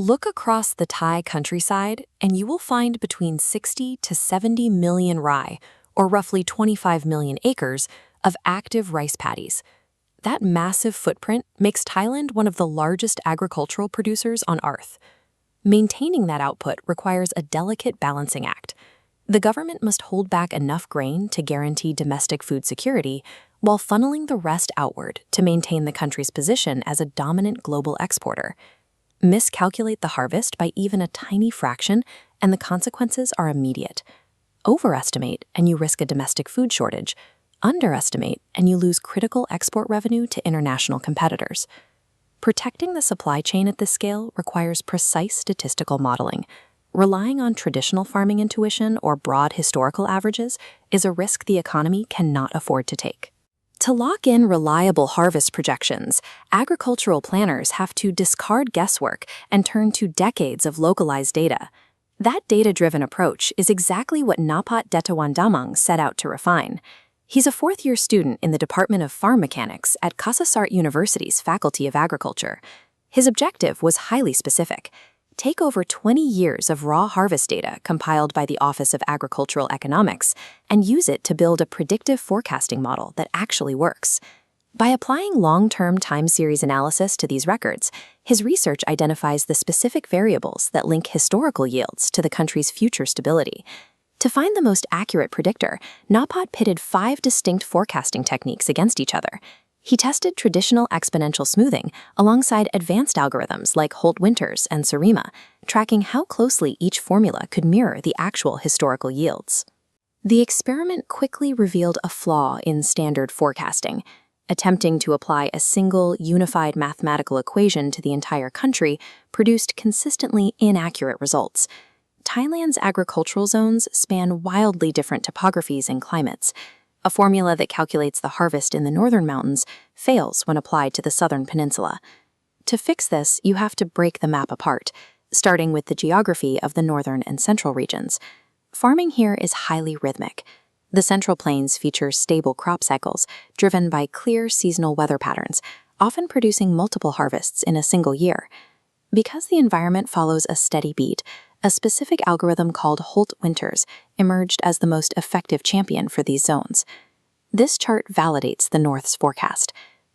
Look across the Thai countryside, and you will find between 60 to 70 million rai, or roughly 25 million acres, of active rice paddies. That massive footprint makes Thailand one of the largest agricultural producers on Earth. Maintaining that output requires a delicate balancing act. The government must hold back enough grain to guarantee domestic food security, while funneling the rest outward to maintain the country's position as a dominant global exporter. Miscalculate the harvest by even a tiny fraction, and the consequences are immediate. Overestimate, and you risk a domestic food shortage. Underestimate, and you lose critical export revenue to international competitors. Protecting the supply chain at this scale requires precise statistical modeling. Relying on traditional farming intuition or broad historical averages is a risk the economy cannot afford to take. To lock in reliable harvest projections, agricultural planners have to discard guesswork and turn to decades of localized data. That data-driven approach is exactly what Napat Detawandamang set out to refine. He's a fourth-year student in the Department of Farm Mechanics at Kasasart University's Faculty of Agriculture. His objective was highly specific. Take over 20 years of raw harvest data compiled by the Office of Agricultural Economics and use it to build a predictive forecasting model that actually works. By applying long-term time series analysis to these records, his research identifies the specific variables that link historical yields to the country's future stability. To find the most accurate predictor, Napat pitted 5 distinct forecasting techniques against each other. He tested traditional exponential smoothing alongside advanced algorithms like Holt-Winters and SARIMA, tracking how closely each formula could mirror the actual historical yields. The experiment quickly revealed a flaw in standard forecasting. Attempting to apply a single, unified mathematical equation to the entire country produced consistently inaccurate results. Thailand's agricultural zones span wildly different topographies and climates. A formula that calculates the harvest in the northern mountains fails when applied to the southern peninsula. To fix this, you have to break the map apart, starting with the geography of the northern and central regions. Farming here is highly rhythmic. The Central Plains features stable crop cycles, driven by clear seasonal weather patterns, often producing multiple harvests in a single year. Because the environment follows a steady beat, a specific algorithm called Holt-Winters emerged as the most effective champion for these zones. This chart validates the North's forecast.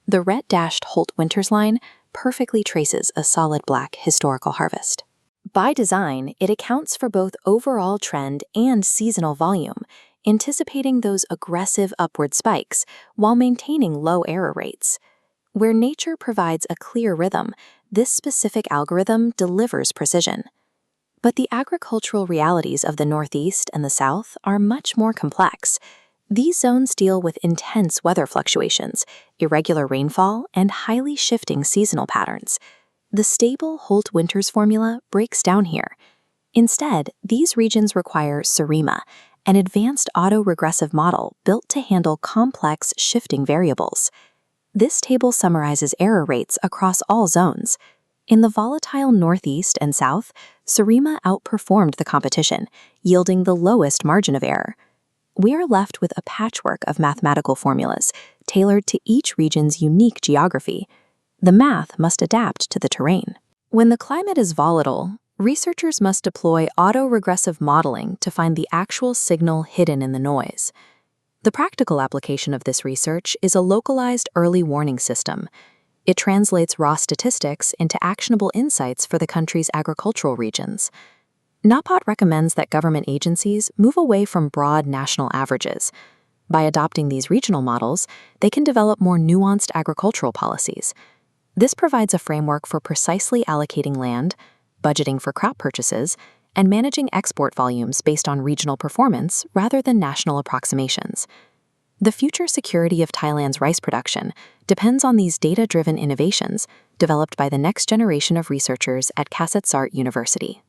The red-dashed Holt-Winters line perfectly traces a solid black historical harvest. By design, it accounts for both overall trend and seasonal volume, anticipating those aggressive upward spikes while maintaining low error rates. Where nature provides a clear rhythm, this specific algorithm delivers precision. But the agricultural realities of the Northeast and the South are much more complex. These zones deal with intense weather fluctuations, irregular rainfall, and highly shifting seasonal patterns. The stable Holt-Winters formula breaks down here. Instead, these regions require SARIMA, an advanced auto-regressive model built to handle complex shifting variables. This table summarizes error rates across all zones. In the volatile Northeast and South, SARIMA outperformed the competition, yielding the lowest margin of error. We are left with a patchwork of mathematical formulas, tailored to each region's unique geography. The math must adapt to the terrain. When the climate is volatile, researchers must deploy auto-regressive modeling to find the actual signal hidden in the noise. The practical application of this research is a localized early warning system. It translates raw statistics into actionable insights for the country's agricultural regions. Napat recommends that government agencies move away from broad national averages. By adopting these regional models, they can develop more nuanced agricultural policies. This provides a framework for precisely allocating land, budgeting for crop purchases, and managing export volumes based on regional performance rather than national approximations. The future security of Thailand's rice production depends on these data-driven innovations developed by the next generation of researchers at Kasetsart University.